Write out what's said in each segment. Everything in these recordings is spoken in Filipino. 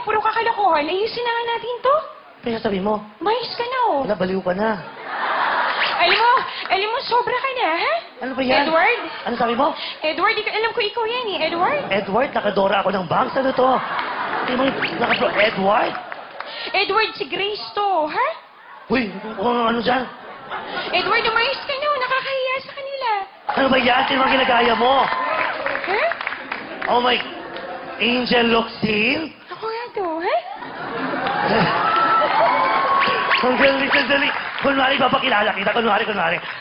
puro kakalokohan. Ayusin na nga natin to. Kaya sabi mo, Mais ka na, oh. wala, baliw ka na. Alam mo, sobra ka na, ha? Ano ba yan? Edward? Ano sabi mo? Edward, alam ko ikaw yan, eh. Edward? Edward, nakadora ako ng bangs. Ano to? Hindi mo Edward? Edward, si Grace to, ha? Uy, ano dyan? Edward, umayos ka na, oh. Nakakahiya sa kanila. Ano ba yan? Sino ang ginagaya mo? Ha? Oh my... Angel Loxin? Ako nga to, ha? Sandali. Kunwari, papakilala kita. Kunwari.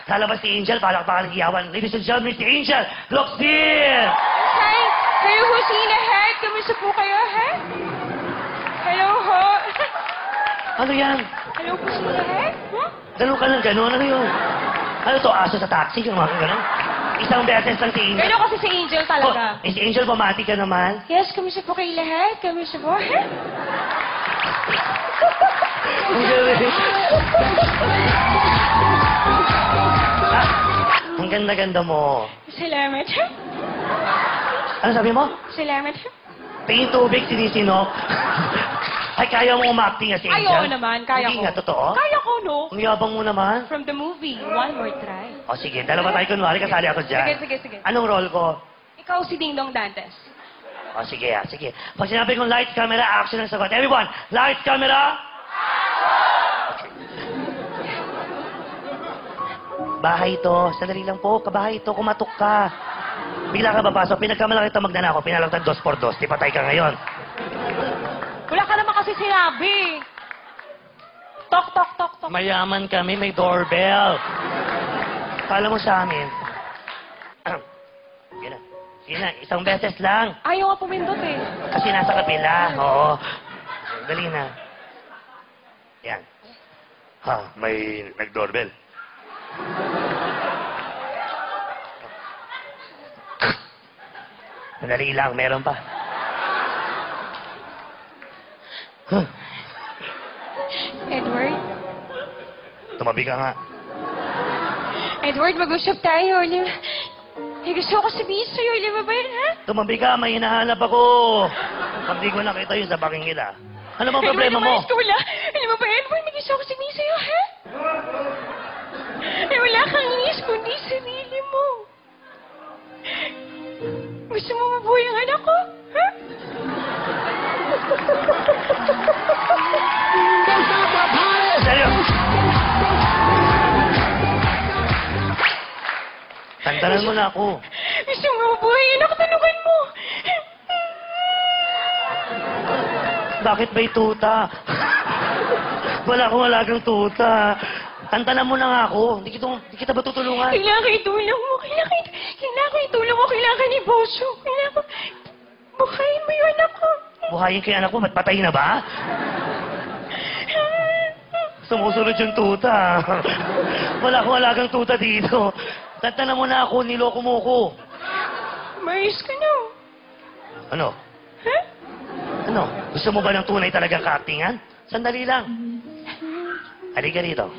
Lalabas si Angel, palakpakan ng iyawan. Ladies and gentlemen, si Angel Loxin! Hi! Kayo ho, sina, ha? Kamusta po kayo, ha? Hello ho? Ano yan? Hello po, sina, ha? Huh? Ganun ka lang, ganun. Ano yun? Ano to, aso sa taxi? Yung mga ganun? Isang beses lang si Angel. Gano'n kasi si Angel talaga. Oh, si Angel, pamati ka naman. Yes, kamusta po kayo lahat? Kamusta po, ha? Ang galing. Ang ganda-ganda mo. Salamat, ha? Ano sabi mo? Salamat, ha? Tingin tubig, sinisinok. Ay, kaya mo umacting nga si Ay, Angel? oo naman. Kaya Hindi ko. nga, totoo? Kaya ko, no? Ang yabang mo naman. From the movie, One More Try. O sige, dalawa tayo kunwari, kasali ako dyan. Sige. Anong role ko? Ikaw si Ding Dong Dantes. O sige. Pag sinabi kong lights, camera, action ang sagot. Everyone, lights, camera! Okay. Bahay ito. Sandali lang po. Kabahay ito. Kumatok ka. Bigla ka papasok. Pinagkamalaki ito magnanako. Pinalagtad 2x2. Di patay ka ngayon. Wala ka naman kasi sinabi. Tok. Mayaman kami. May doorbell. Kala mo sa amin. Sige na. Isang beses lang. Ayaw nga pumindot, eh. Kasi nasa kapila. Oo. Dali na. Yan. Ha, may nag-doorbell. Madali lang, meron pa. Edward? Tumabi ka nga. Edward, mag-usap tayo. May gusto ko sabihin sa'yo. Alam mo ba yun, ha? Tumabi ka, may hinahanap ako. Pag di ko nakita yun sa bakingila. Ano bang problema mo? Edward, wala. Alam mo ba, Edward, may gusto ko sabihin sa'yo, ha? Eh, wala kang inis kundi sarili mo. Gusto mo mabuhay ang anak ko, ha? Seryo? Tantanan mo na ako. Gusto mo mabuhay ang anak, tanungan mo. Bakit may tuta? Wala akong alagang tuta. Tantanan mo na nga ako. Di kita ba tutulungan? Kailangan itulong mo. Kailangan itulong mo. Kailangan ni Boso. Kailangan... Bukayin mo yung anak ko. Buhayin ko yung anak ko. Ba't patay na ba? Sumusunod yung tuta. Wala akong alagang tuta dito. Tantanan mo na ako. Niloko mo ko. Mayos ka na. Ano? Ha? Ano? Gusto mo ba ng tunay talagang ka-actingan? Sandali lang. Halika rito.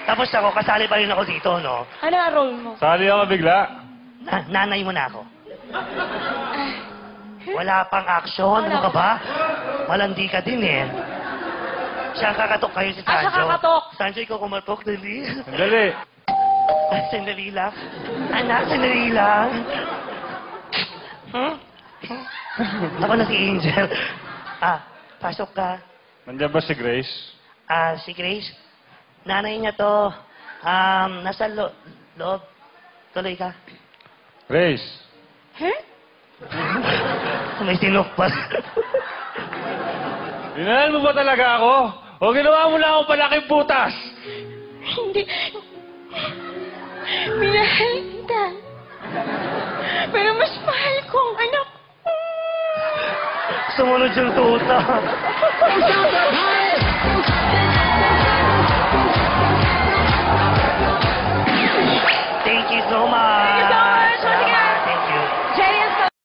Tapos ako, kasali pa rin ako dito, no? Ano ang role mo? Sali ako bigla. Nanay mo na ako. Wala pang action. Ano ka ba? Malandi ka din eh. Siya kakatok kayo si Ah, siya Sancho. kakatok. Sancho, ikaw kumatok, dali. Dali. Sandali lang. Anak, sandali lang. Ako na si Angel. Pasok ka. Nandiyan ba si Grace? Si Grace. Nanay niya to. Nasa loob. Tuloy ka. Grace. Ha? May sinok pa. Dinahal mo ba talaga ako? O ginawa mo na akong palaking butas? Hindi. Minahal kita. Pero mas mahal ko ang anak ko. Sumunod yung tuta. Thank you so much.